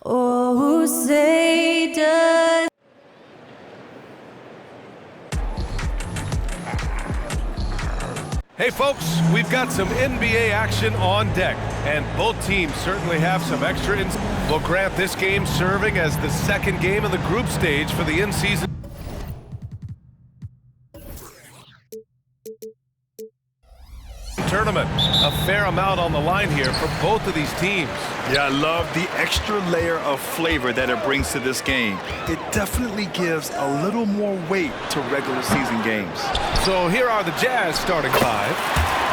Oh, say does. Hey folks, we've got some NBA action on deck, and both teams certainly have some extra We'll grant this game serving as the second game of the group stage for the in-season tournament. A fair amount on the line here for both of these teams. Yeah, I love the extra layer of flavor that it brings to this game. It definitely gives a little more weight to regular season games. So here are the Jazz starting five.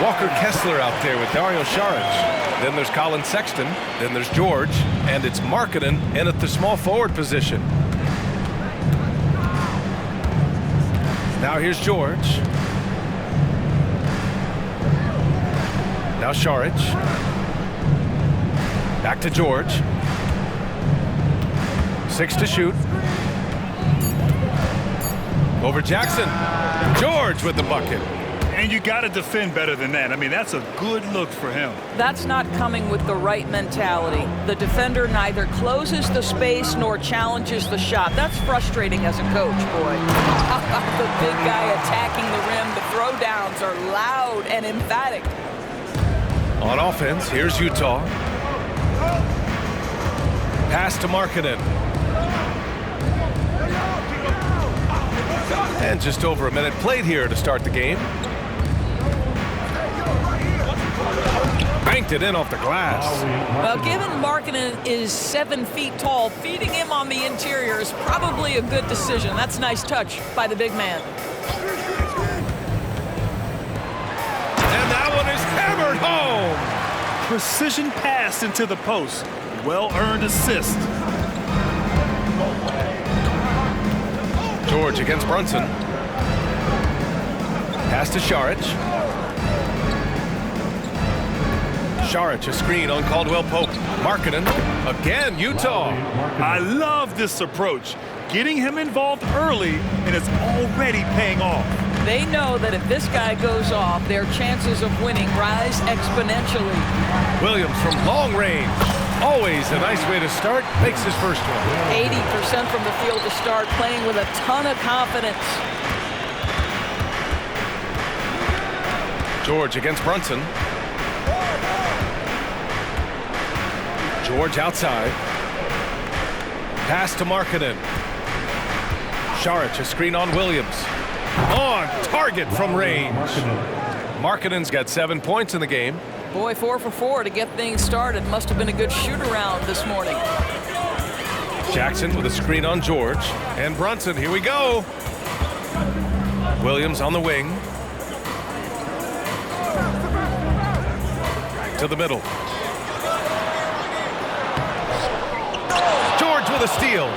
Walker Kessler out there with Dario Saric. Then there's Colin Sexton. Then there's George. And it's Markkanen in at the small forward position. Now here's George. Now Saric. Back to George. 6 to shoot. Over Jackson. George with the bucket. And you got to defend better than that. I mean, that's a good look for him. That's not coming with the right mentality. The defender neither closes the space nor challenges the shot. That's frustrating as a coach, boy. The big guy attacking the rim. The throwdowns are loud and emphatic. On offense, here's Utah. Pass to Markkanen. And just over a minute played here to start the game. Banked it in off the glass. Well, given Markkanen is 7 feet tall, feeding him on the interior is probably a good decision. That's a nice touch by the big man. And that one is hammered home. Precision pass into the post. Well-earned assist. George against Brunson. Pass to Saric. Saric, a screen on Caldwell Pope. Markkanen, again, Utah. I love this approach. Getting him involved early, and it's already paying off. They know that if this guy goes off, their chances of winning rise exponentially. Williams from long range. Always a nice way to start. Makes his first one. 80% from the field to start, playing with a ton of confidence. George against Brunson. George outside. Pass to Markkanen. Saric, a screen on Williams. On target from range. Markkanen's got 7 points in the game. Boy, 4 for 4 to get things started. Must have been a good shoot-around this morning. Jackson with a screen on George. And Brunson, here we go. Williams on the wing. To the middle. George with a steal.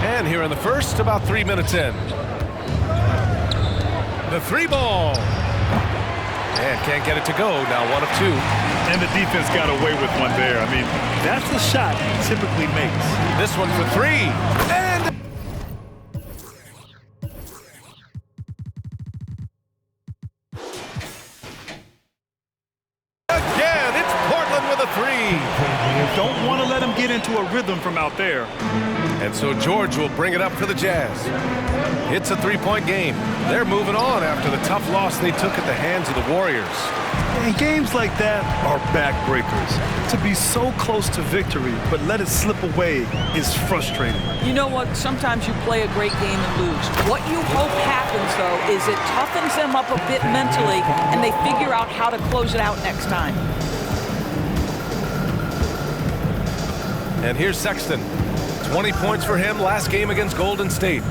And here in the first, about 3 minutes in. The 3 ball. And can't get it to go. Now 1 of 2. And the defense got away with one there. I mean, that's the shot he typically makes. This one for 3. And again, it's Portland with a 3. You don't want to let him get into a rhythm from out there. And so George will bring it up for the Jazz. It's a 3-point game. They're moving on after the tough loss they took at the hands of the Warriors. And games like that are backbreakers. To be so close to victory, but let it slip away is frustrating. You know what? Sometimes you play a great game and lose. What you hope happens, though, is it toughens them up a bit mentally, and they figure out how to close it out next time. And here's Sexton. 20 points for him last game against Golden State.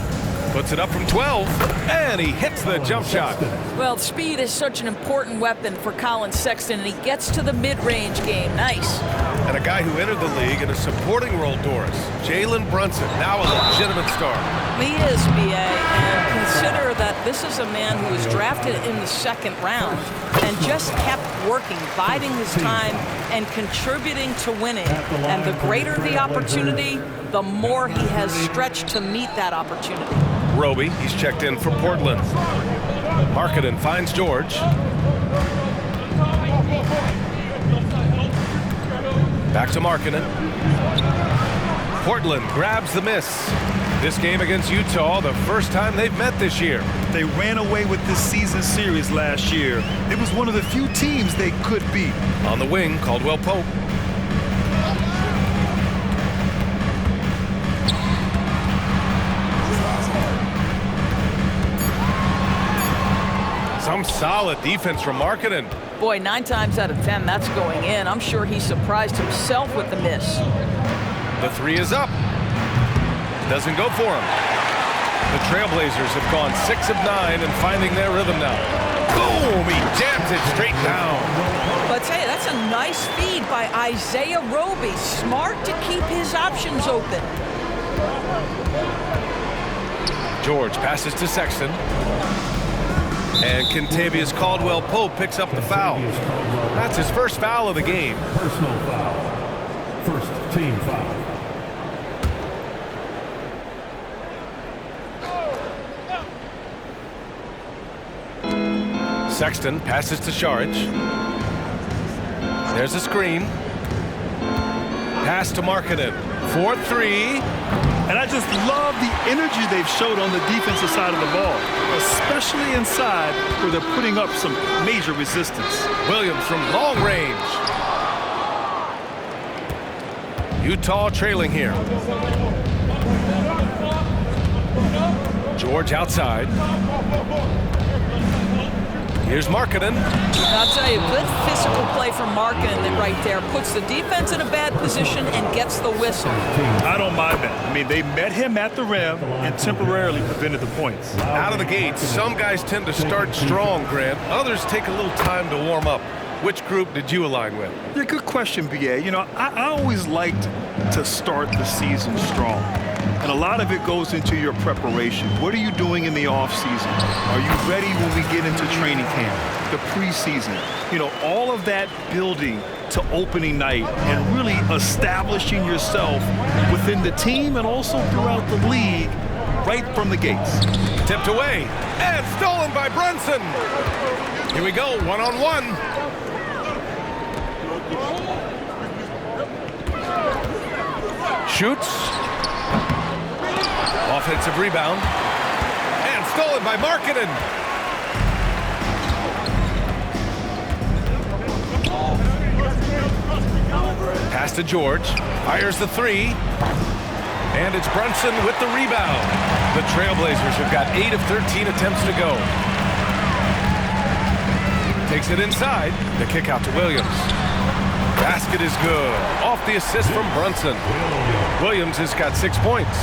Puts it up from 12, and he hits the jump shot. Well, speed is such an important weapon for Colin Sexton, and he gets to the mid-range game. Nice. And a guy who entered the league in a supporting role, Doris. Jalen Brunson, now a legitimate star. He is, B.A., and consider that this is a man who was drafted in the 2nd round and just kept working, biding his time, and contributing to winning. And the greater the opportunity, the more he has stretched to meet that opportunity. Roby, he's checked in for Portland. Markkanen finds George. Back to Markkanen. Portland grabs the miss. This game against Utah, the first time they've met this year. They ran away with this season series last year. It was one of the few teams they could beat. On the wing, Caldwell Pope. Some solid defense from Markkanen. Boy, 9 times out of 10, that's going in. I'm sure he surprised himself with the miss. The three is up. Doesn't go for him. The Trailblazers have gone 6 of 9 and finding their rhythm now. Boom! He jams it straight down. But hey, that's a nice feed by Isaiah Roby. Smart to keep his options open. George passes to Sexton. And Kentavious Caldwell-Pope picks up the foul. That's his first foul of the game. Personal foul. First team foul. Sexton passes to Saric. There's a screen. Pass to Markkanen. 4-3. And I just love the energy they've showed on the defensive side of the ball, especially inside where they're putting up some major resistance. Williams from long range. Utah trailing here. George outside. Here's Markkanen. I'll tell you, good physical play from Markkanen right there. Puts the defense in a bad position and gets the whistle. I don't mind that. I mean, they met him at the rim and temporarily prevented the points. Out of the gate, some guys tend to start strong, Grant. Others take a little time to warm up. Which group did you align with? Yeah, good question, B.A. You know, I always liked to start the season strong. And a lot of it goes into your preparation. What are you doing in the offseason? Are you ready when we get into training camp, the preseason? You know, all of that building to opening night and really establishing yourself within the team and also throughout the league right from the gates. Tipped away and stolen by Brunson. Here we go, one-on-one. Shoots. Offensive rebound. And stolen by Markkanen. Pass to George. Fires the three. And it's Brunson with the rebound. The Trailblazers have got 8 of 13 attempts to go. Takes it inside. The kick out to Williams. Basket is good. Off the assist from Brunson. Williams has got 6 points.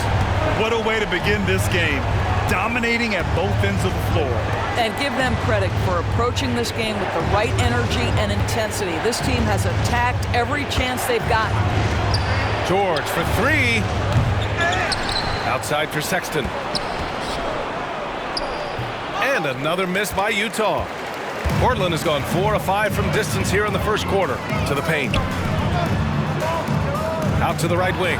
What a way to begin this game. Dominating at both ends of the floor. And give them credit for approaching this game with the right energy and intensity. This team has attacked every chance they've gotten. George for 3. Outside for Sexton. And another miss by Utah. Portland has gone 4 of 5 from distance here in the first quarter. To the paint. Out to the right wing.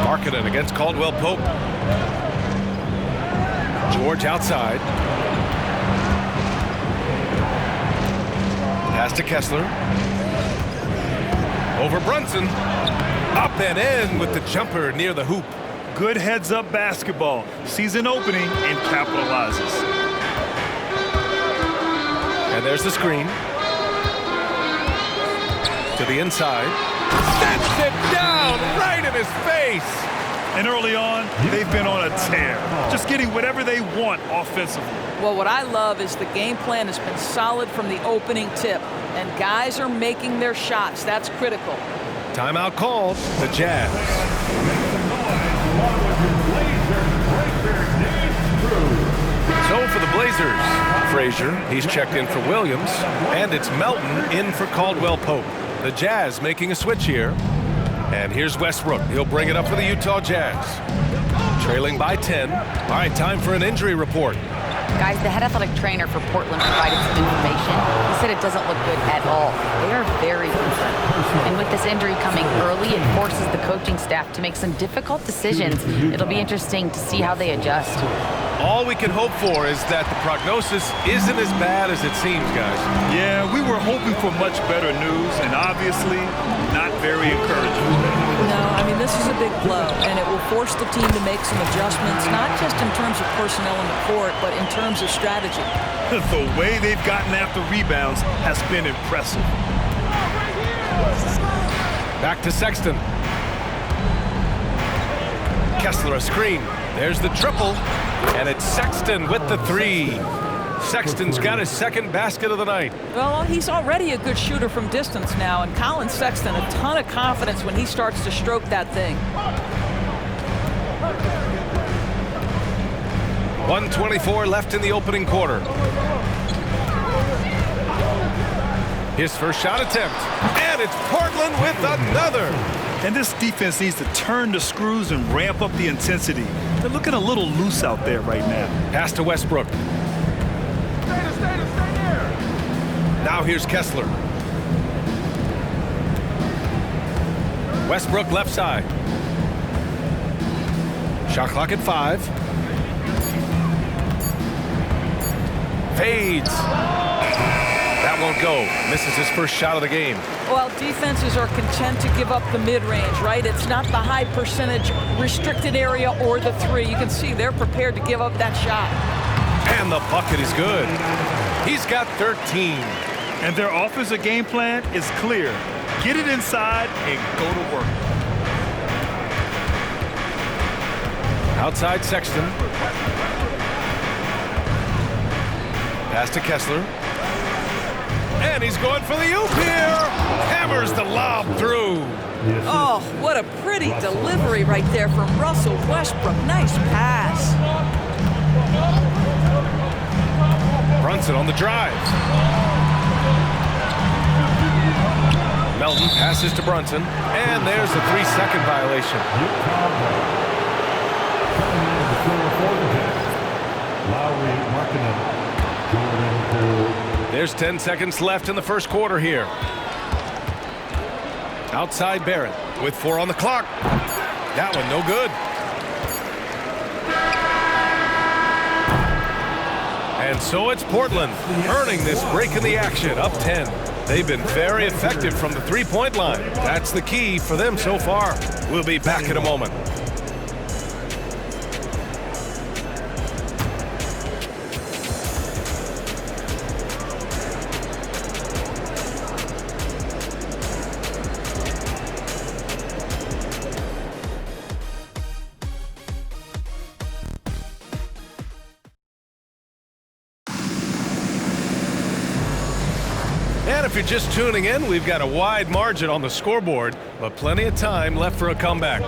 Markkanen against Caldwell Pope. George outside. Pass to Kessler. Over Brunson. Up and in with the jumper near the hoop. Good heads-up basketball. Season opening and capitalizes. And there's the screen. To the inside. Sets it down right in his face. And early on, they've been on a tear. Just getting whatever they want offensively. Well, what I love is the game plan has been solid from the opening tip. And guys are making their shots. That's critical. Timeout called. The Jazz. So for the Blazers, Frazier, he's checked in for Williams, and it's Melton in for Caldwell Pope. The Jazz making a switch here. And here's Westbrook. He'll bring it up for the Utah Jazz. Trailing by 10. All right, time for an injury report. Guys, the head athletic trainer for Portland provided some information. He said it doesn't look good at all. They are very concerned. And with this injury coming early, it forces the coaching staff to make some difficult decisions. It'll be interesting to see how they adjust. All we can hope for is that the prognosis isn't as bad as it seems, guys. Yeah, we were hoping for much better news, and obviously not very encouraging. No, I mean, this is a big blow, and it will force the team to make some adjustments, not just in terms of personnel in the court, but in terms of strategy. The way they've gotten after rebounds has been impressive. Back to Sexton. Kessler a screen. There's the triple, and it's Sexton with the three. Sexton's got his second basket of the night. Well, he's already a good shooter from distance now, and Colin Sexton, a ton of confidence when he starts to stroke that thing. 1:24 left in the opening quarter. His first shot attempt, and it's Portland with another. And this defense needs to turn the screws and ramp up the intensity. They're looking a little loose out there right now. Pass to Westbrook. Now here's Kessler. Westbrook left side. Shot clock at 5. Fades. That won't go. Misses his first shot of the game. Well, defenses are content to give up the mid-range, right? It's not the high percentage restricted area or the three. You can see they're prepared to give up that shot. And the bucket is good. He's got 13. And their offensive game plan is clear. Get it inside and go to work. Outside Sexton. Pass to Kessler. And he's going for the oop here. Hammers the lob through. Oh, what a pretty delivery right there from Russell Westbrook. Nice pass. Brunson on the drive. Melton passes to Brunson. And there's a 3-second violation. Lowry, Markkanen, Jordan Poole. There's 10 seconds left in the first quarter here. Outside Barrett with 4 on the clock. That one no good. And so it's Portland earning this break in the action, up 10. They've been very effective from the three-point line. That's the key for them so far. We'll be back in a moment. And if you're just tuning in, we've got a wide margin on the scoreboard, but plenty of time left for a comeback.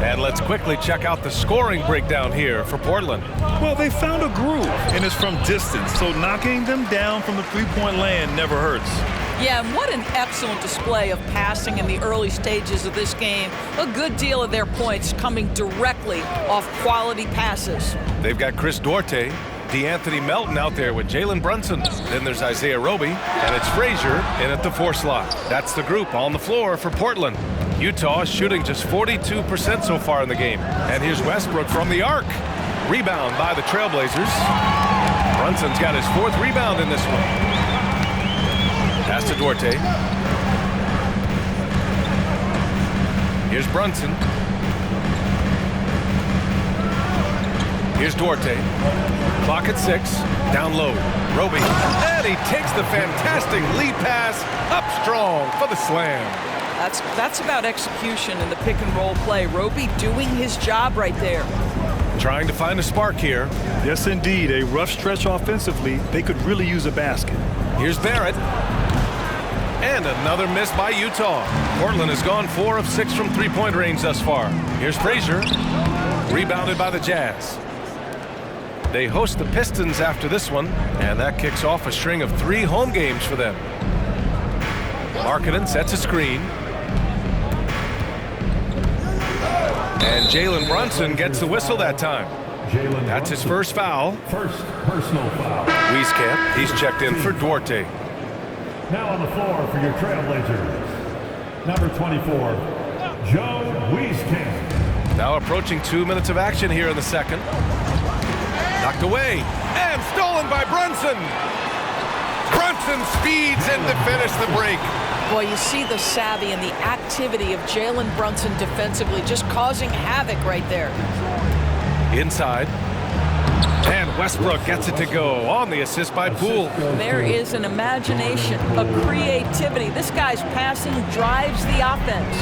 And let's quickly check out the scoring breakdown here for Portland. Well, they found a groove, and it's from distance, so knocking them down from the three-point land never hurts. Yeah, and what an excellent display of passing in the early stages of this game. A good deal of their points coming directly off quality passes. They've got Chris Duarte, DeAnthony Melton out there with Jalen Brunson. Then there's Isaiah Roby, and it's Frazier in at the 4 slot. That's the group on the floor for Portland. Utah shooting just 42% so far in the game. And here's Westbrook from the arc. Rebound by the Trailblazers. Brunson's got his 4th rebound in this one. Pass to Duarte. Here's Brunson. Here's Duarte. Clock at 6. Down low. Roby. And he takes the fantastic lead pass up strong for the slam. That's about execution in the pick and roll play. Roby doing his job right there. Trying to find a spark here. Yes, indeed. A rough stretch offensively. They could really use a basket. Here's Barrett. And another miss by Utah. Portland has gone 4 of 6 from three-point range thus far. Here's Frazier. Rebounded by the Jazz. They host the Pistons after this one, and that kicks off a string of 3 home games for them. Markkanen sets a screen. And Jalen Brunson gets the whistle that time. Jalen That's his Brunson. first foul. First personal foul. Wieskamp, he's checked in for Duarte. Now on the floor for your Trailblazers, number 24, Joe Wieskamp. Now approaching 2 minutes of action here in the second. Knocked away and stolen by Brunson. Brunson speeds in to finish the break. Boy, you see the savvy and the activity of Jalen Brunson defensively, just causing havoc right there. Inside. And Westbrook gets it to go on the assist by Poole. There is an imagination, a creativity. This guy's passing drives the offense.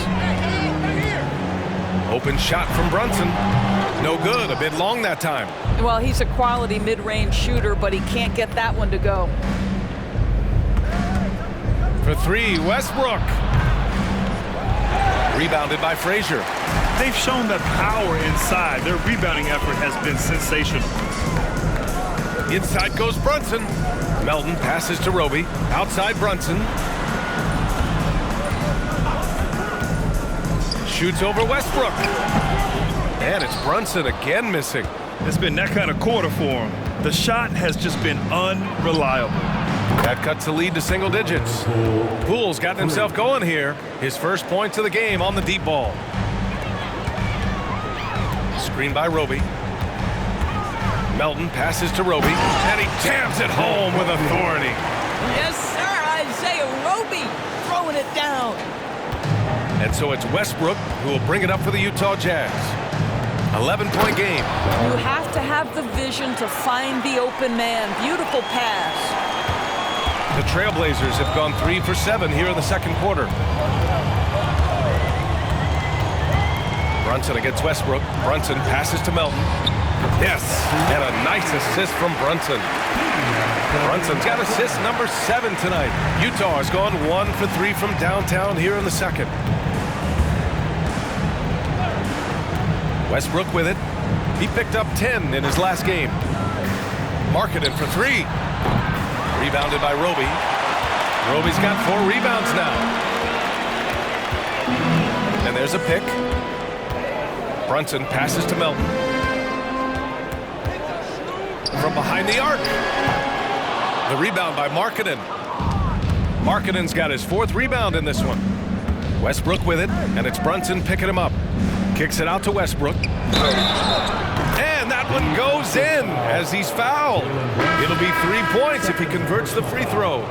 Open shot from Brunson. No good, a bit long that time. Well, he's a quality mid-range shooter, but he can't get that one to go. For three, Westbrook. Rebounded by Frazier. They've shown that power inside. Their rebounding effort has been sensational. Inside goes Brunson. Melton passes to Roby. Outside Brunson. Shoots over Westbrook. And it's Brunson again missing. It's been that kind of quarter for him. The shot has just been unreliable. That cuts the lead to single digits. Poole's gotten himself going here. His first points of the game on the deep ball. Screen by Roby. Melton passes to Roby, and he jams it home with authority. Yes, sir. Isaiah Roby throwing it down. And so it's Westbrook who will bring it up for the Utah Jazz. 11-point game. You have to have the vision to find the open man. Beautiful pass. The Trailblazers have gone 3 for 7 here in the second quarter. Brunson against Westbrook. Brunson passes to Melton. Yes, and a nice assist from Brunson. Brunson's got assist number 7 tonight. Utah has gone 1 for 3 from downtown here in the second. Westbrook with it. He picked up 10 in his last game. Markkanen for 3. Rebounded by Roby. Roby's got 4 rebounds now. And there's a pick. Brunson passes to Melton. From behind the arc. The rebound by Markkanen. Markkanen's got his 4th rebound in this one. Westbrook with it, and it's Brunson picking him up. Kicks it out to Westbrook. And that one goes in as he's fouled. It'll be 3 points if he converts the free throw.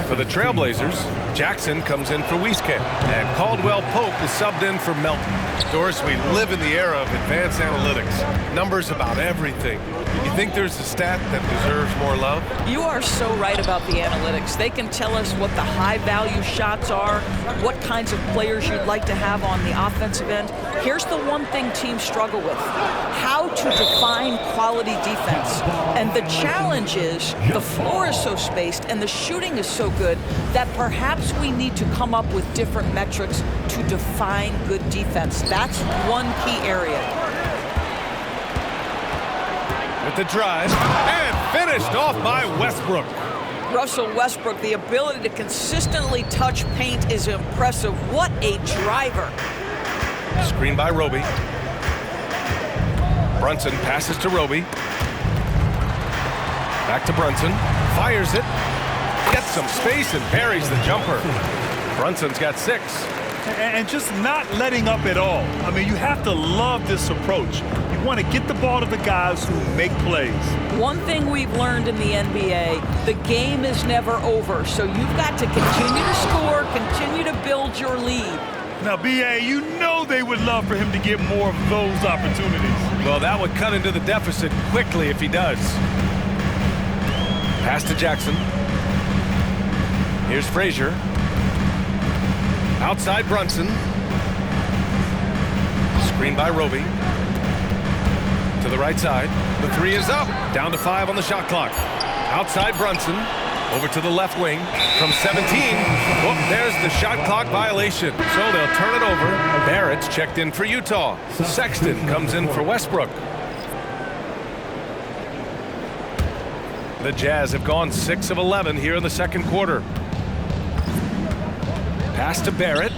For the Trailblazers, Jackson comes in for Wieskamp, and Caldwell Pope is subbed in for Melton. Doris, we live in the era of advanced analytics. Numbers about everything. You think there's a stat that deserves more love? You are so right about the analytics. They can tell us what the high-value shots are, what kinds of players you'd like to have on the offensive end. Here's the one thing teams struggle with: how to define quality defense. And the challenge is the floor is so spaced and the shooting is so good that perhaps we need to come up with different metrics to define good defense. That's one key area. With the drive, and finished off by Westbrook. Russell Westbrook, the ability to consistently touch paint is impressive. What a driver. Screen by Roby. Brunson passes to Roby. Back to Brunson. Fires it. Gets some space and buries the jumper. Brunson's got 6. And just not letting up at all. I mean, you have to love this approach. You want to get the ball to the guys who make plays. One thing we've learned in the NBA, the game is never over. So you've got to continue to score, continue to build your lead. Now, B.A., you know they would love for him to get more of those opportunities. Well, that would cut into the deficit quickly if he does. Pass to Jackson. Here's Frazier. Outside Brunson. Screen by Roby. To the right side. The 3 is up. Down to 5 on the shot clock. Outside Brunson. Over to the left wing. From 17. Whoop, there's the shot clock violation. So they'll turn it over. Barrett's checked in for Utah. Sexton comes in for Westbrook. The Jazz have gone 6 of 11 here in the second quarter. Pass to Barrett.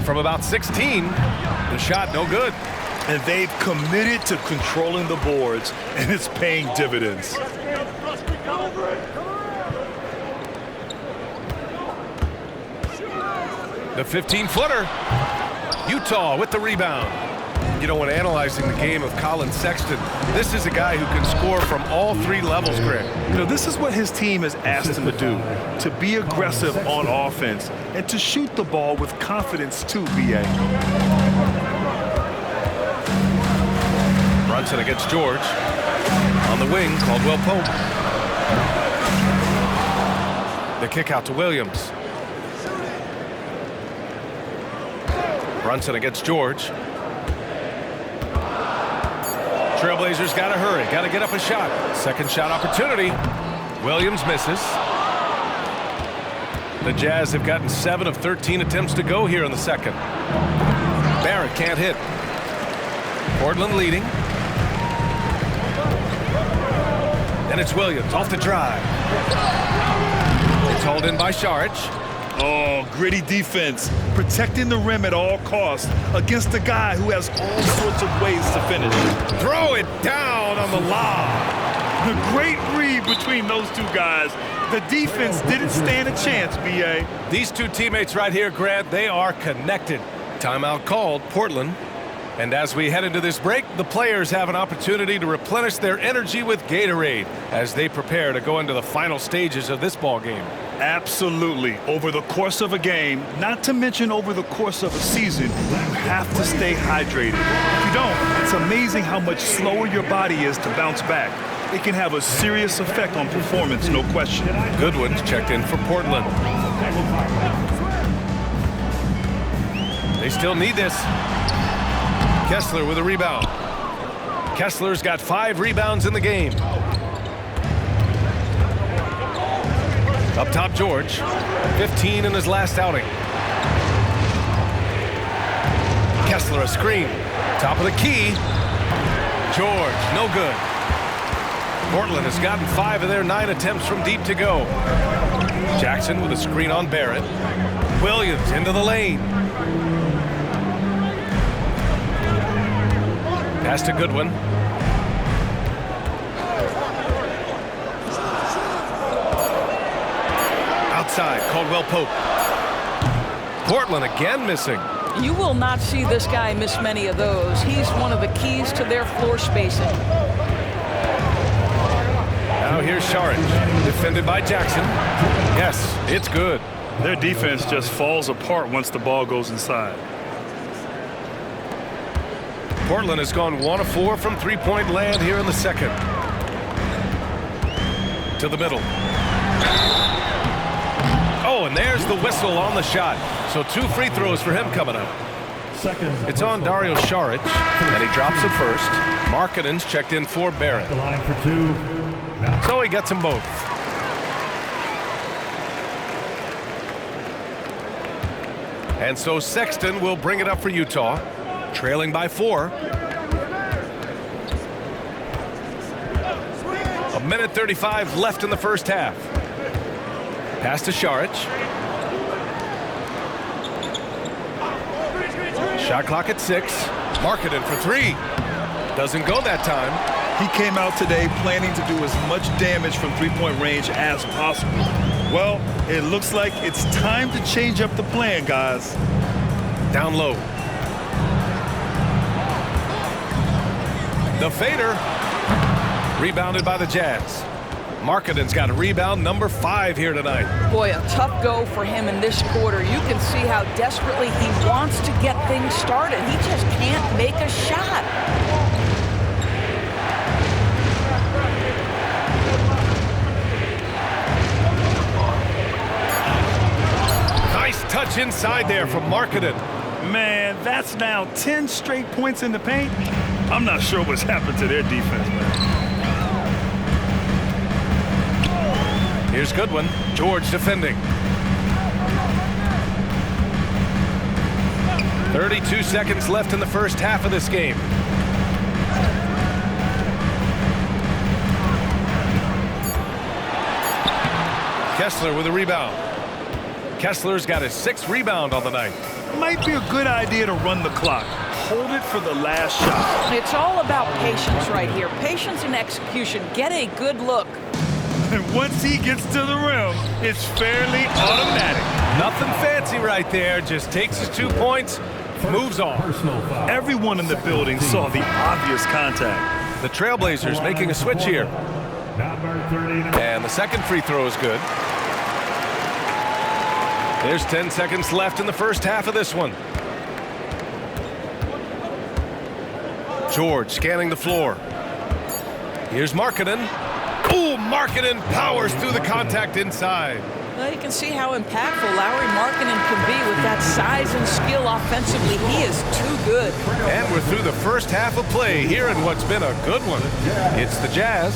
From about 16, the shot no good. and they've committed to controlling the boards, and it's paying dividends. The 15-footer. Utah with the rebound. You know, when analyzing the game of Colin Sexton, this is a guy who can score from all three levels, Greg. You know, this is what his team has asked him to do, to be aggressive on offense and to shoot the ball with confidence too, B.A. Brunson against George. On the wing, Caldwell Pope. The kick out to Williams. Brunson against George. Trailblazers got to hurry, got to get up a shot. Second shot opportunity. Williams misses. The Jazz have gotten 7 of 13 attempts to go here in the second. Barrett can't hit. Portland leading. And it's Williams off the drive. It's hauled in by Saric. Oh, gritty defense, protecting the rim at all costs against a guy who has all sorts of ways to finish. Throw it down on the lob. The great read between those two guys. The defense didn't stand a chance, B.A. These two teammates right here, Grant, they are connected. Timeout called, Portland. And as we head into this break, the players have an opportunity to replenish their energy with Gatorade as they prepare to go into the final stages of this ball game. Absolutely. Over the course of a game, not to mention over the course of a season, you have to stay hydrated. If you don't, it's amazing how much slower your body is to bounce back. It can have a serious effect on performance, no question. Goodwin's checked in for Portland. They still need this. Kessler with a rebound. Kessler's got 5 rebounds in the game. Up top, George. 15 in his last outing. Kessler a screen. Top of the key. George, no good. Portland has gotten 5 of their 9 attempts from deep to go. Jackson with a screen on Barrett. Williams into the lane. Pass to Goodwin. Outside, Caldwell Pope. Portland again missing. You will not see this guy miss many of those. He's one of the keys to their floor spacing. Now here's Saric, defended by Jackson. Yes, it's good. Their defense just falls apart once the ball goes inside. Portland has gone 1 of 4 from three-point land here in the second. To the middle. Oh, and there's the whistle on the shot. So 2 free throws for him coming up. It's on Dario Saric, and he drops it first. Markkanen's checked in for Barrett. The line for 2. So he gets them both. And so Sexton will bring it up for Utah, trailing by 4. 1:35 left in the first half. Pass to Saric. Shot clock at 6. Markkanen for 3. Doesn't go that time. He came out today planning to do as much damage from three-point range as possible. Well, it looks like it's time to change up the plan, guys. Down low. The fader. Rebounded by the Jazz. Markkanen's got a rebound number 5 here tonight. Boy, a tough go for him in this quarter. You can see how desperately he wants to get things started. He just can't make a shot. Nice touch inside there from Markkanen. Man, that's now 10 straight points in the paint. I'm not sure what's happened to their defense, man. Here's Goodwin. George defending. 32 seconds left in the first half of this game. Kessler with a rebound. Kessler's got his 6th rebound on the night. Might be a good idea to run the clock. hold it for the last shot. It's all about patience right here. Patience and execution. Get a good look. And once he gets to the rim, it's fairly automatic. Nothing fancy right there. Just takes his 2 points, moves on. Personal foul. Everyone in the building saw the obvious contact. The Trailblazers making a switch here. Number 30. And the second free throw is good. There's 10 seconds left in the first half of this one. George scanning the floor. Here's Markkanen. Ooh, Markkanen powers through the contact inside. Well, you can see how impactful Lauri Markkanen can be with that size and skill offensively. He is too good. And we're through the first half of play here in what's been a good one. It's the Jazz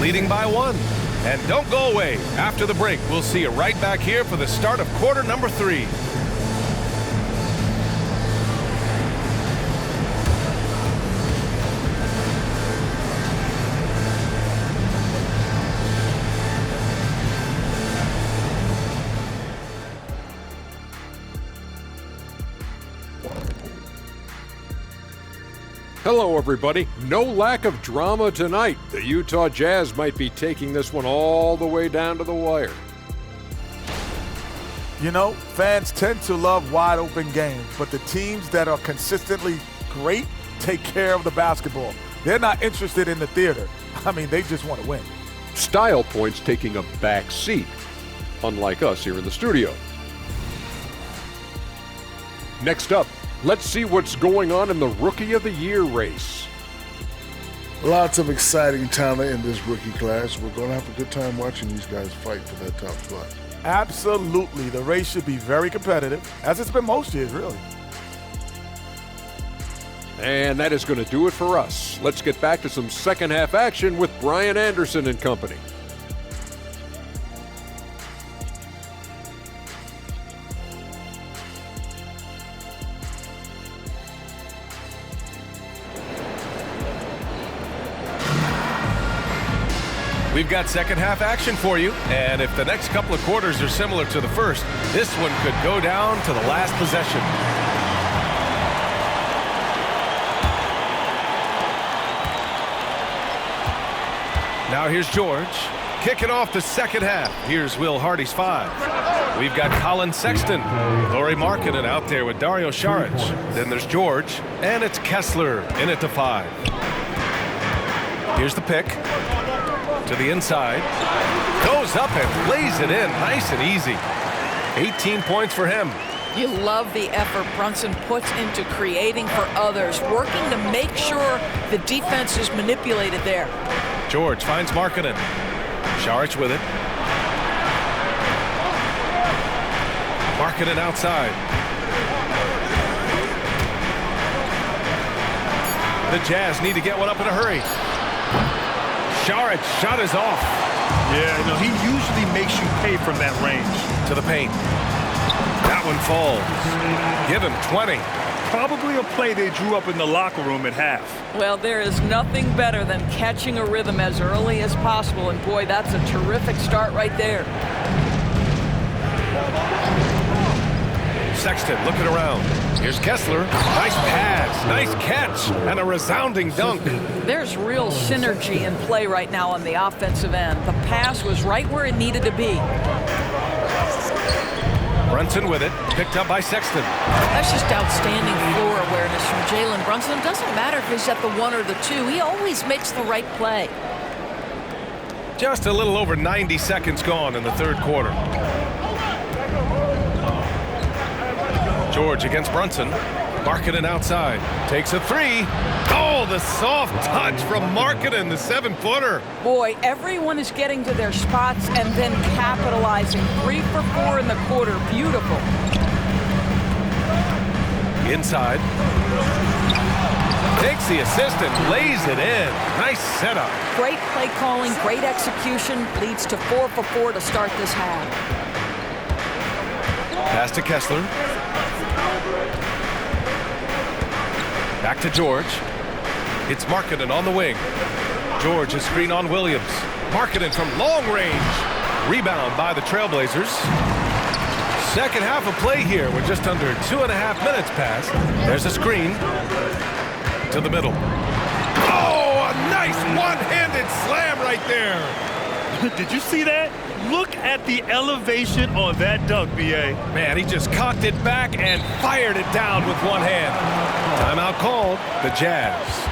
leading by 1. And don't go away. After the break, we'll see you right back here for the start of quarter number 3. Hello, everybody. No lack of drama tonight. The Utah Jazz might be taking this one all the way down to the wire. You know, fans tend to love wide-open games, but the teams that are consistently great take care of the basketball. They're not interested in the theater. I mean, they just want to win. Style points taking a back seat, unlike us here in the studio. Next up, let's see what's going on in the Rookie of the Year race. Lots of exciting talent in this rookie class. We're going to have a good time watching these guys fight for that top spot. Absolutely. The race should be very competitive, as it's been most years, really. And that is going to do it for us. Let's get back to some second half action with Brian Anderson and company. We've got second half action for you, and if the next couple of quarters are similar to the first, this one could go down to the last possession. Now here's George, kicking off the second half. Here's Will Hardy's 5. We've got Colin Sexton, Lauri Markkanen out there with Dario Saric. Then there's George, and it's Kessler in at the 5. Here's the pick. To the inside, goes up and lays it in, nice and easy. 18 points for him. You love the effort Brunson puts into creating for others, working to make sure the defense is manipulated there. George finds Markkanen. Saric with it. Markkanen outside. The Jazz need to get one up in a hurry. Saric shot is off. Yeah, you know, he usually makes you pay from that range. To the paint. That one falls. Give him 20. Probably a play they drew up in the locker room at half. Well, there is nothing better than catching a rhythm as early as possible, and boy, that's a terrific start right there. Sexton looking around. Here's Kessler. Nice pass, nice catch, and a resounding dunk. There's real synergy in play right now on the offensive end. The pass was right where it needed to be. Brunson with it, picked up by Sexton. That's just outstanding floor awareness from Jalen Brunson. It doesn't matter if he's at the 1 or the 2. He always makes the right play. Just a little over 90 seconds gone in the third quarter. George against Brunson. Markkanen outside. Takes a 3. Oh, the soft touch from Markkanen, the 7-footer. Boy, everyone is getting to their spots and then capitalizing. 3 for 4 in the quarter. Beautiful. Inside. Takes the assist and lays it in. Nice setup. Great play calling, great execution. Leads to 4 for 4 to start this half. Pass to Kessler. Back to George. It's Markkanen on the wing. George a screen on Williams. Markkanen from long range. Rebound by the Trailblazers. Second half of play here. We're just under 2.5 minutes past. There's a screen to the middle. Oh, a nice one-handed slam right there. Did you see that? Look at the elevation on that dunk, B.A. Man, he just cocked it back and fired it down with one hand. Timeout called, the Jazz.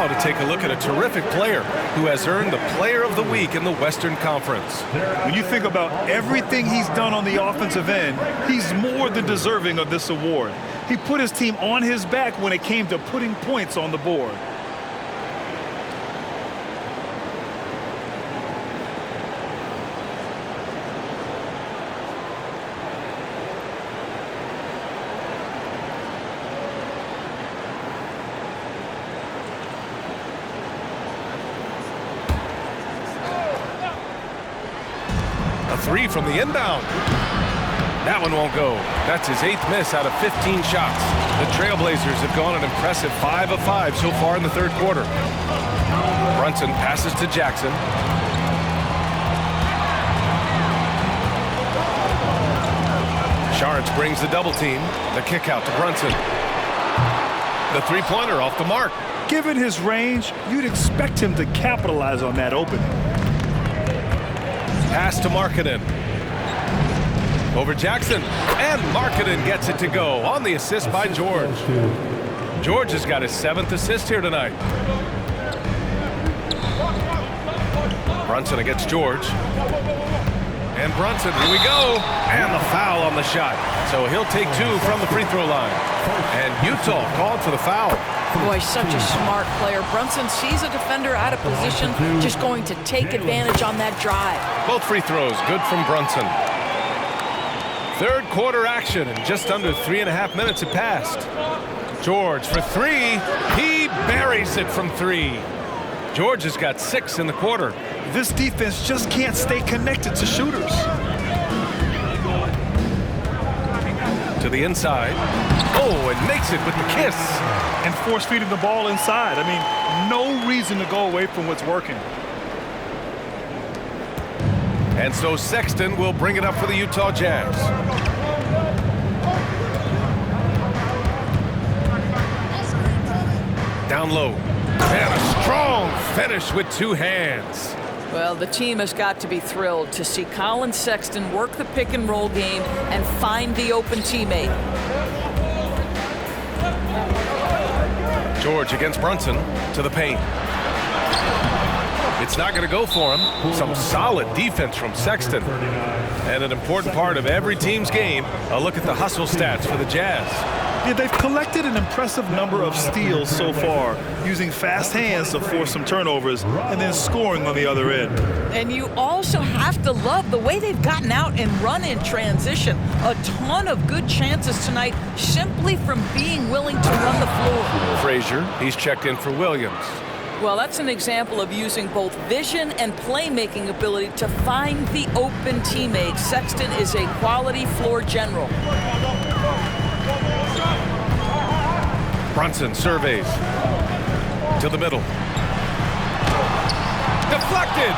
To take a look at a terrific player who has earned the Player of the Week in the Western Conference. When you think about everything he's done on the offensive end, he's more than deserving of this award. He put his team on his back when it came to putting points on the board. Three from the inbound. That one won't go. That's his 8th miss out of 15 shots. The Trailblazers have gone an impressive 5 of 5 so far in the third quarter. Brunson passes to Jackson. Saric brings the double team. The kick out to Brunson. The three-pointer off the mark. Given his range, you'd expect him to capitalize on that opening. Pass to Markkanen. Over Jackson. And Markkanen gets it to go on the assist by George. George has got his 7th assist here tonight. Brunson against George. And Brunson, here we go. And the foul on the shot. So he'll take 2 from the free throw line. And Utah called for the foul. Boy, such a smart player. Brunson sees a defender out of position, just going to take advantage on that drive. Both free throws good from Brunson. Third quarter action, and just under 3.5 minutes have passed. George for 3. He buries it from 3. George has got 6 in the quarter. This defense just can't stay connected to shooters. To the inside. Oh, and makes it with the kiss. And force feeding the ball inside. I mean, no reason to go away from what's working. And so Sexton will bring it up for the Utah Jazz. Down low. And a strong finish with 2 hands. Well, the team has got to be thrilled to see Colin Sexton work the pick and roll game and find the open teammate. George against Brunson to the paint. It's not going to go for him. Some solid defense from Sexton. And an important part of every team's game, a look at the hustle stats for the Jazz. Yeah, they've collected an impressive number of steals so far, using fast hands to force some turnovers and then scoring on the other end. And you also have to love the way they've gotten out and run in transition. A ton of good chances tonight simply from being willing to run the floor. Frazier, he's checked in for Williams. Well, that's an example of using both vision and playmaking ability to find the open teammate. Sexton is a quality floor general. Brunson surveys. To the middle. Deflected!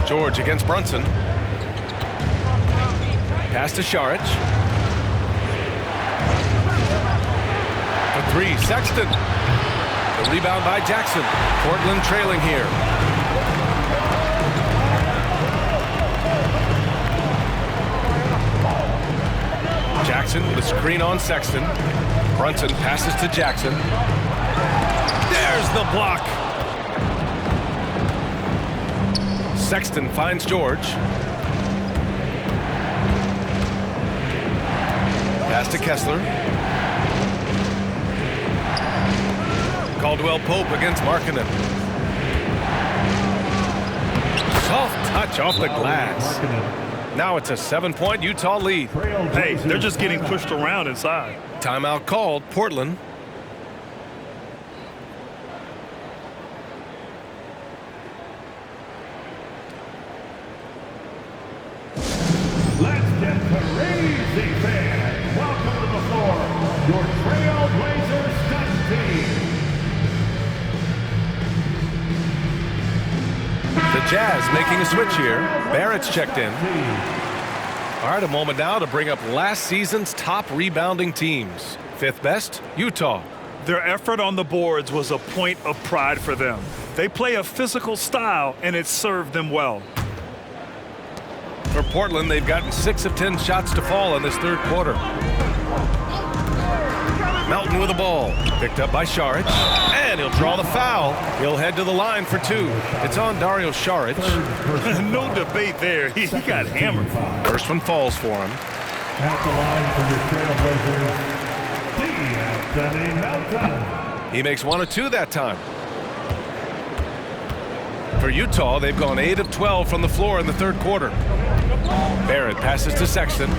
George against Brunson. Pass to Saric. For 3, Sexton. The rebound by Jackson. Portland trailing here. Jackson with a screen on Sexton. Brunson passes to Jackson. There's the block. Sexton finds George. Pass to Kessler. Caldwell Pope against Markkanen. Soft touch off the glass. Now it's a 7-point Utah lead. Hey, they're just getting pushed around inside. Timeout called, Portland. Jazz making a switch here. Barrett's checked in. All right, a moment now to bring up last season's top rebounding teams. Fifth best, Utah. Their effort on the boards was a point of pride for them. They play a physical style, and it served them well. For Portland, they've gotten 6 of 10 shots to fall in this third quarter. Melton with the ball. Picked up by Saric. And he'll draw the foul. He'll head to the line for 2. It's on Dario Saric. No debate there. He got hammered. First one falls for him. At the line for your Trailblazers, D'Anthony Melton. He makes 1 of 2 that time. For Utah, they've gone 8 of 12 from the floor in the third quarter. Barrett passes to Sexton.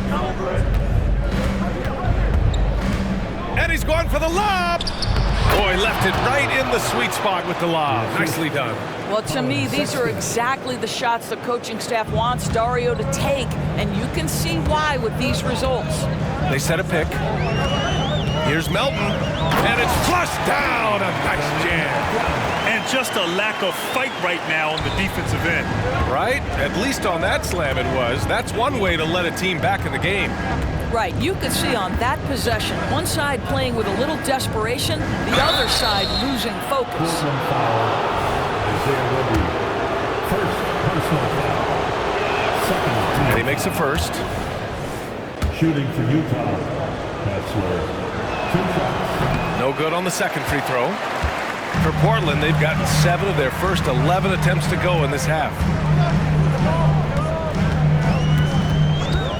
And he's going for the lob. Boy, left it right in the sweet spot with the lob. Nicely done. Well, to me, these are exactly the shots the coaching staff wants Dario to take, and you can see why with these results. They set a pick. Here's Melton, and it's flushed down. A nice jam. And just a lack of fight right now on the defensive end. Right? At least on that slam it was. That's one way to let a team back in the game. Right, you could see on that possession, one side playing with a little desperation, the other side losing focus. First personal foul. Second team. And he makes a first. Shooting for Utah. Kessler. 2 shots. No good on the second free throw. For Portland, they've gotten 7 of their first 11 attempts to go in this half.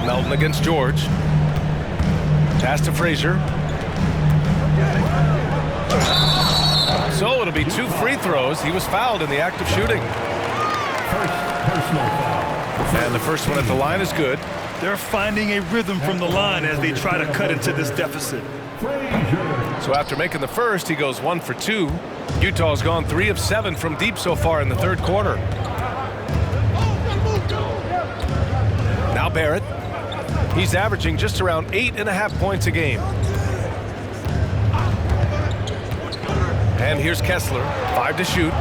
Melton against George. Pass to Frazier. So it'll be 2 free throws. He was fouled in the act of shooting. First personal foul. And the first one at the line is good. They're finding a rhythm from the line as they try to cut into this deficit. So after making the first, he goes 1 for 2. Utah's gone 3 of 7 from deep so far in the third quarter. Now Barrett. He's averaging just around 8.5 points a game. And here's Kessler, 5 to shoot.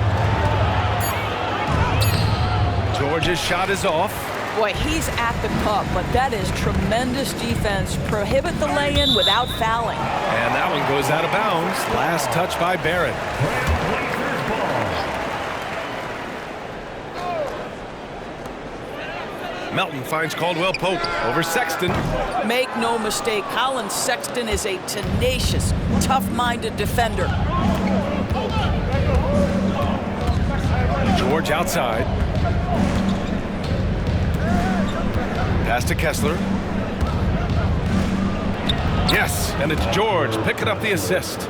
George's shot is off. Boy, he's at the cup, but that is tremendous defense. Prohibit the lay-in without fouling. And that one goes out of bounds. Last touch by Barrett. Melton finds Caldwell Pope over Sexton. Make no mistake, Colin Sexton is a tenacious, tough-minded defender. George outside. Pass to Kessler. Yes, and it's George picking up the assist.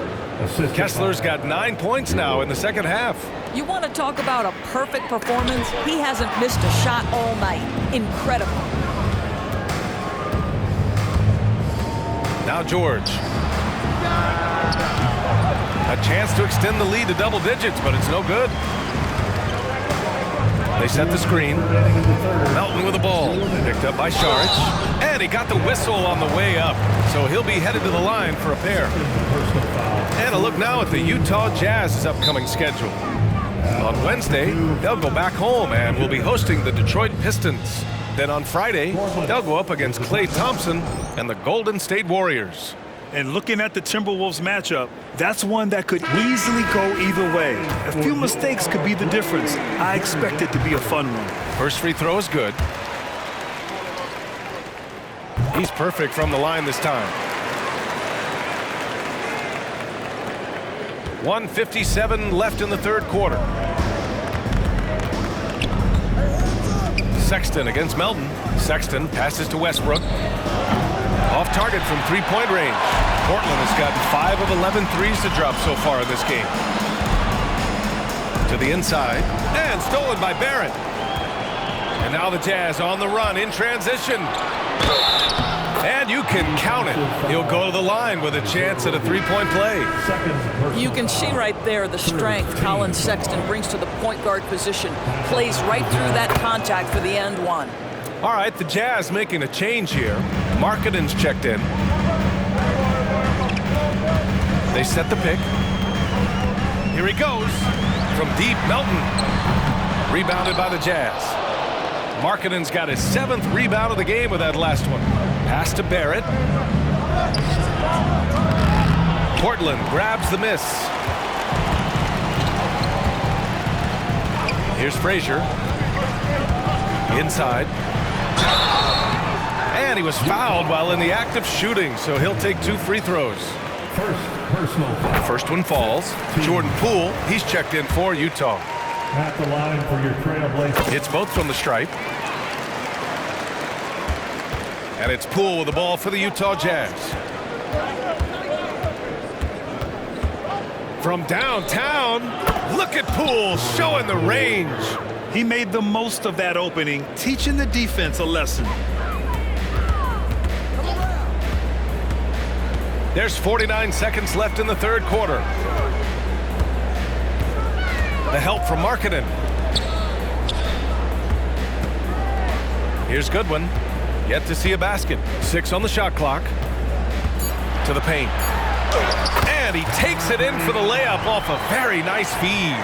Kessler's got 9 points now in the second half. You want to talk about a perfect performance? He hasn't missed a shot all night. Incredible. Now George. A chance to extend the lead to double digits, but it's no good. They set the screen. Melton with the ball. Picked up by Saric. And he got the whistle on the way up. So he'll be headed to the line for a pair. And a look now at the Utah Jazz's upcoming schedule. On Wednesday, they'll go back home and will be hosting the Detroit Pistons. Then on Friday, they'll go up against Klay Thompson and the Golden State Warriors. And looking at the Timberwolves matchup, that's one that could easily go either way. A few mistakes could be the difference. I expect it to be a fun one. First free throw is good. He's perfect from the line this time. 1:57 left in the third quarter. Sexton against Melton. Sexton passes to Westbrook. Off target from three-point range. Portland has gotten 5 of 11 threes to drop so far in this game. To the inside. And stolen by Barrett. And now the Jazz on the run in transition. And you can count it. He'll go to the line with a chance at a three-point play. You can see right there the strength Colin Sexton brings to the point guard position. Plays right through that contact for the end one. All right, the Jazz making a change here. Markkanen's checked in. They set the pick. Here he goes. From deep, Melton. Rebounded by the Jazz. Markkanen's got his 7th rebound of the game with that last one. Pass to Barrett. Portland grabs the miss. Here's Frazier. Inside. And he was fouled while in the act of shooting, so he'll take 2 free throws. First one falls. Jordan Poole, he's checked in for Utah. At the line for your Trailblazers. It's both from the stripe. And it's Poole with the ball for the Utah Jazz. From downtown, look at Poole showing the range. He made the most of that opening, teaching the defense a lesson. There's 49 seconds left in the 3rd quarter. The help from Markkanen. Here's Goodwin. Yet to see a basket. 6 on the shot clock. To the paint. And he takes it in for the layup off a very nice feed.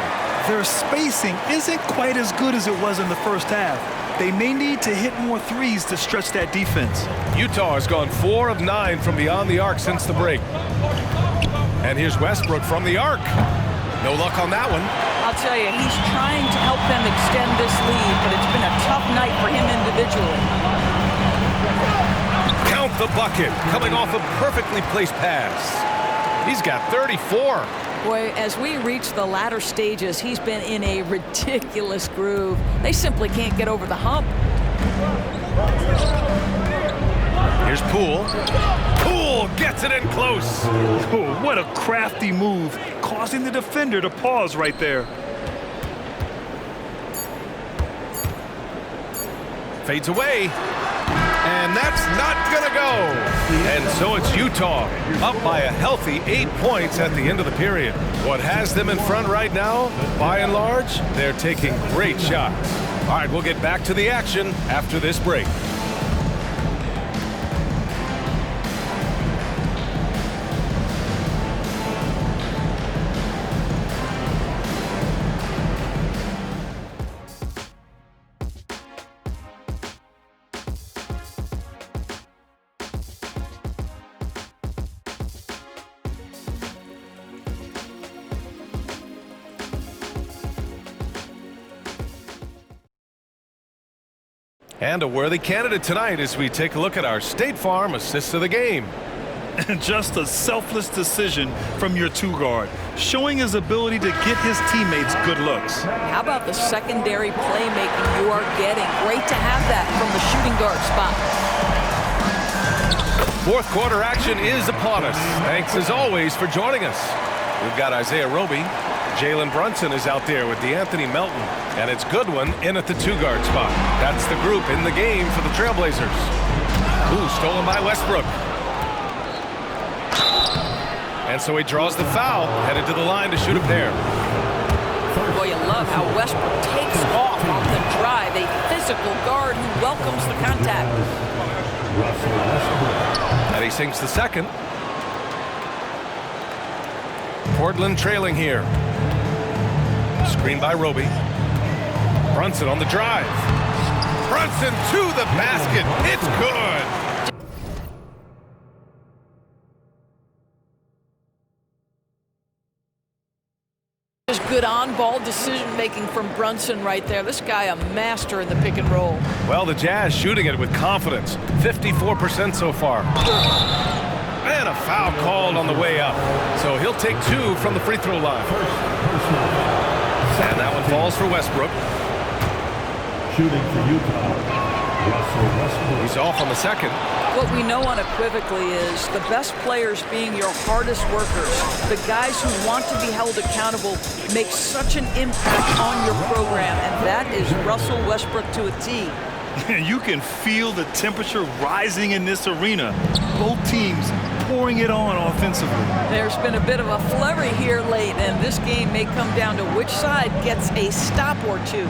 Their spacing isn't quite as good as it was in the first half. They may need to hit more threes to stretch that defense. Utah has gone 4 of 9 from beyond the arc since the break. And here's Westbrook from the arc. No luck on that one. I'll tell you, he's trying to help them extend this lead, but it's been a tough night for him individually. Count the bucket, coming off a perfectly placed pass. He's got 34. Boy, as we reach the latter stages, he's been in a ridiculous groove. They simply can't get over the hump. Here's Poole. Poole gets it in close. Oh, what a crafty move, causing the defender to pause right there. Fades away. And that's not going to go. And so it's Utah up by a healthy 8 points at the end of the period. What has them in front right now, by and large, they're taking great shots. All right, we'll get back to the action after this break. And a worthy candidate tonight as we take a look at our State Farm assists of the game. Just a selfless decision from your 2-guard, showing his ability to get his teammates good looks. How about the secondary playmaking you are getting? Great to have that from the shooting guard spot. 4th quarter action is upon us. Thanks as always for joining us. We've got Isaiah Roby. Jalen Brunson is out there with DeAnthony Melton. And it's Goodwin in at the 2-guard spot. That's the group in the game for the Trailblazers. Ooh, stolen by Westbrook. And so he draws the foul, headed to the line to shoot a pair. Boy, you love how Westbrook takes off on the drive. A physical guard who welcomes the contact. And he sinks the second. Portland trailing here. Screen by Roby. Brunson on the drive. Brunson to the basket. It's good. Just good on-ball decision-making from Brunson right there. This guy a master in the pick and roll. Well, the Jazz shooting it with confidence. 54% so far. And a foul called on the way up. So he'll take 2 from the free throw line. And that one falls for Westbrook. Shooting for Utah, Russell Westbrook. He's off on the second. What we know unequivocally is the best players being your hardest workers, the guys who want to be held accountable, make such an impact on your program, and that is Russell Westbrook to a T. You can feel the temperature rising in this arena. Both teams pouring it on offensively. There's been a bit of a flurry here late, and this game may come down to which side gets a stop or two.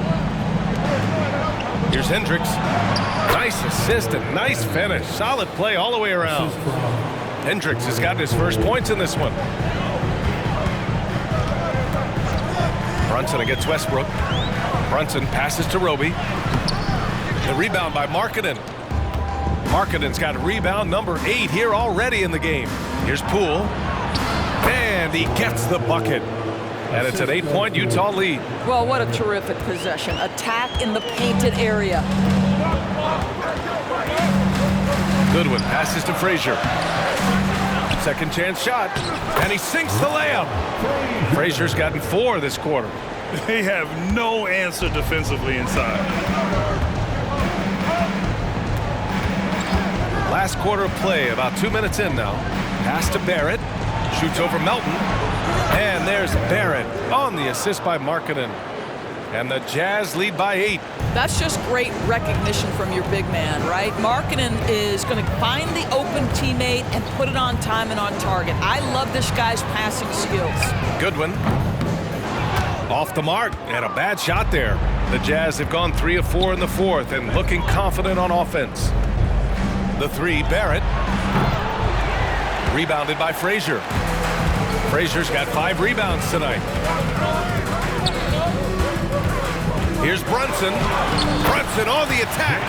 Here's Hendricks. Nice assist and nice finish. Solid play all the way around. Hendricks has got his first points in this one. Brunson against Westbrook. Brunson passes to Roby. The rebound by Markkanen. Markkanen's got rebound number 8 here already in the game. Here's Poole. And he gets the bucket. And it's an 8-point Utah lead. Well, what a terrific possession. Attack in the painted area. Goodwin passes to Frazier. Second chance shot. And he sinks the layup. Frazier's gotten 4 this quarter. They have no answer defensively inside. Last quarter of play, about 2 minutes in now. Pass to Barrett. Shoots over Melton. And there's Barrett on the assist by Markkanen. And the Jazz lead by 8. That's just great recognition from your big man, right? Markkanen is going to find the open teammate and put it on time and on target. I love this guy's passing skills. Goodwin. Off the mark, and a bad shot there. The Jazz have gone 3 of 4 in the fourth and looking confident on offense. The 3, Barrett. Rebounded by Frazier. Frazier's got 5 rebounds tonight. Here's Brunson. Brunson on the attack.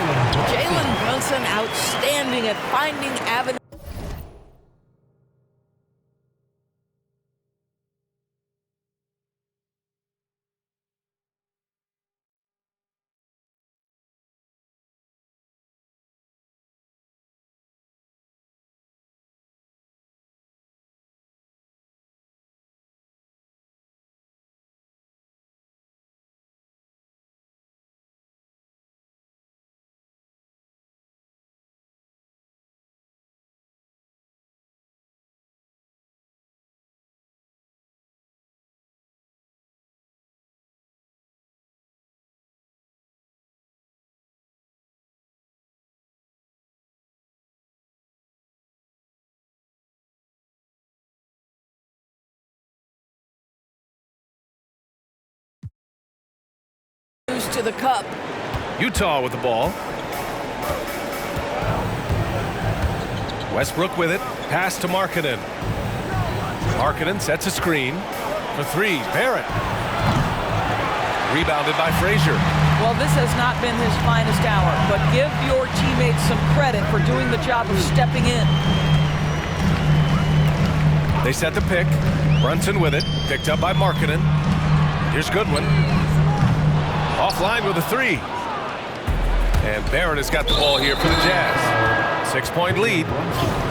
Jalen Brunson outstanding at finding avenues. To the cup. Utah with the ball. Westbrook with it. Pass to Markkanen. Markkanen sets a screen for 3. Barrett. Rebounded by Frazier. Well, this has not been his finest hour, but give your teammates some credit for doing the job of stepping in. They set the pick. Brunson with it. Picked up by Markkanen. Here's Goodwin. Offline with a 3. And Barrett has got the ball here for the Jazz. 6-point lead.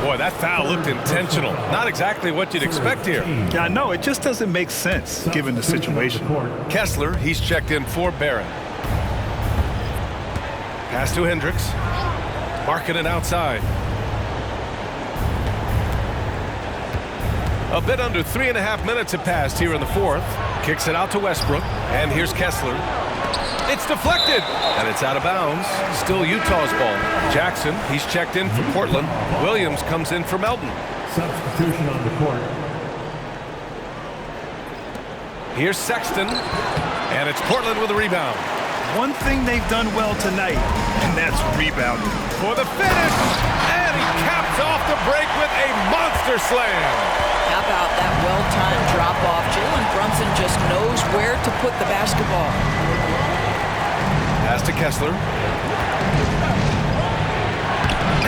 Boy, that foul looked intentional. Not exactly what you'd expect here. Yeah, I know. It just doesn't make sense given the situation. Kessler, he's checked in for Barrett. Pass to Hendricks. Markkanen outside. A bit under 3.5 minutes have passed here in the fourth. Kicks it out to Westbrook. And here's Kessler. It's deflected, and it's out of bounds. Still Utah's ball. Jackson, he's checked in for Portland. Williams comes in for Melton. Substitution on the court. Here's Sexton, and it's Portland with a rebound. One thing they've done well tonight, and that's rebounding. For the finish, and he caps off the break with a monster slam. How about that well-timed drop-off? Jalen Brunson just knows where to put the basketball. Pass to Kessler.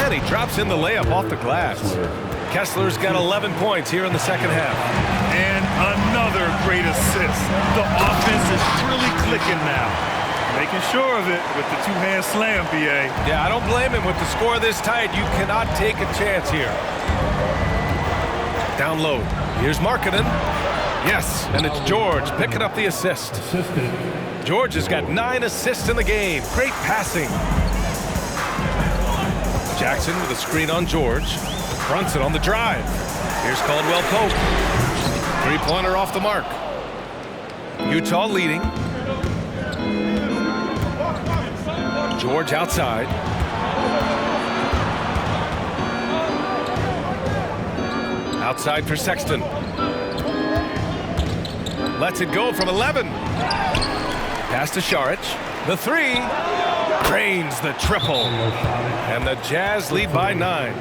And he drops in the layup off the glass. Kessler's got 11 points here in the second half. And another great assist. The offense is really clicking now. Making sure of it with the two-hand slam, BA. Yeah, I don't blame him. With the score this tight, you cannot take a chance here. Down low. Here's Markkanen. Yes, and it's George picking up the assist. George has got 9 assists in the game. Great passing. Jackson with a screen on George. Brunson on the drive. Here's Caldwell Pope. Three-pointer off the mark. Utah leading. George outside. Outside for Sexton. Lets it go from 11. Pass to Šarić. The 3. Drains the triple. And the Jazz lead by 9.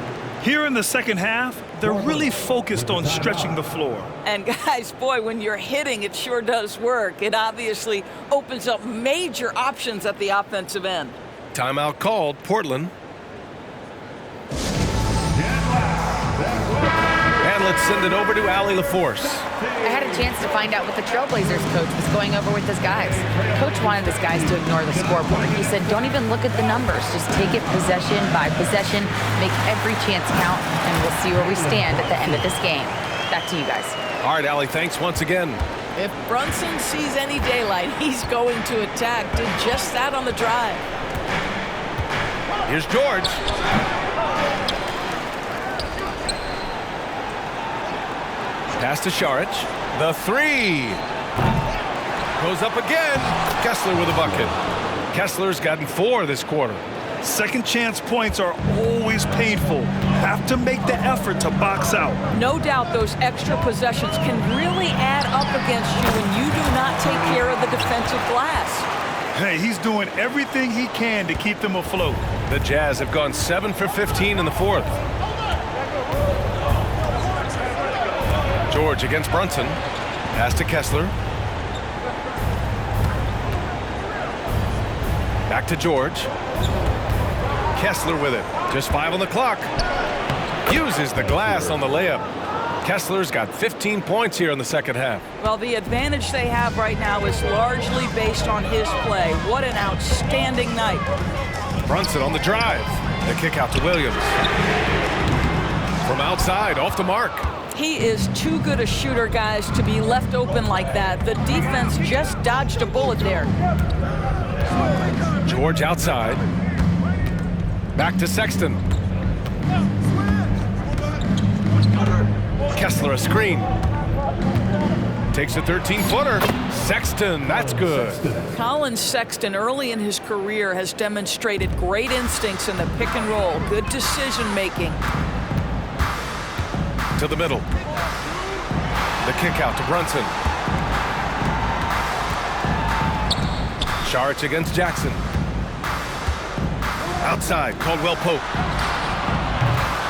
Here in the second half, They're really focused on stretching the floor. And guys, boy, when you're hitting, it sure does work. It obviously opens up major options at the offensive end. Timeout called, Portland. And let's send it over to Allie LaForce. I had a chance to find out what the Trailblazers coach was going over with his guys. Coach wanted his guys to ignore the scoreboard. He said, don't even look at the numbers. Just take it possession by possession, make every chance count, and we'll see where we stand at the end of this game. Back to you guys. All right, Allie, thanks once again. If Brunson sees any daylight, he's going to attack. Did just that on the drive. Here's George. Pass to Šarić. The three. Goes up again. Kessler with a bucket. Kessler's gotten 4 this quarter. Second chance points are always painful. Have to make the effort to box out. No doubt those extra possessions can really add up against you when you do not take care of the defensive glass. Hey, he's doing everything he can to keep them afloat. The Jazz have gone 7 for 15 in the fourth. George against Brunson. Pass to Kessler. Back to George. Kessler with it. Just 5 on the clock. Uses the glass on the layup. Kessler's got 15 points here in the second half. Well, the advantage they have right now is largely based on his play. What an outstanding night. Brunson on the drive. The kick out to Williams. From outside, off the mark. He is too good a shooter, guys, to be left open like that. The defense just dodged a bullet there. George outside. Back to Sexton. Kessler a screen. Takes a 13-footer. Sexton, that's good. Colin Sexton, early in his career, has demonstrated great instincts in the pick and roll. Good decision-making. To the middle. The kick out to Brunson. Šarić against Jackson. Outside, Caldwell Pope.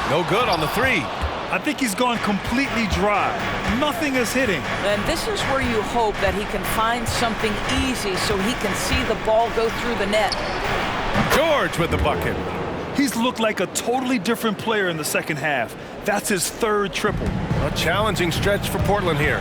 No good on the three. I think he's gone completely dry. Nothing is hitting. And this is where you hope that he can find something easy so he can see the ball go through the net. George with the bucket. He's looked like a totally different player in the second half. That's his 3rd triple. A challenging stretch for Portland here.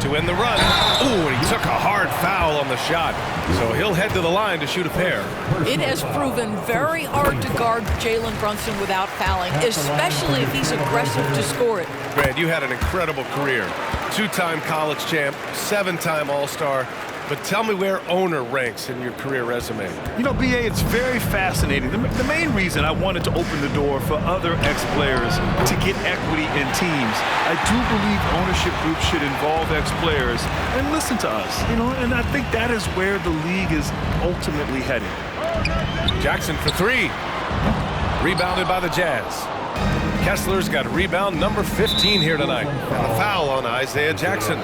To end the run. Ooh, and he took a hard foul on the shot. So he'll head to the line to shoot a pair. It has proven very hard to guard Jalen Brunson without fouling, especially if he's aggressive to score it. Brad, you had an incredible career. 2-time college champ, 7-time All-Star. But tell me where owner ranks in your career resume. You know, B.A., it's very fascinating. The main reason I wanted to open the door for other ex-players to get equity in teams. I do believe ownership groups should involve ex-players and listen to us, you know, and I think that is where the league is ultimately heading. Jackson for 3. Rebounded by the Jazz. Kessler's got rebound number 15 here tonight. And a foul on Isaiah Jackson.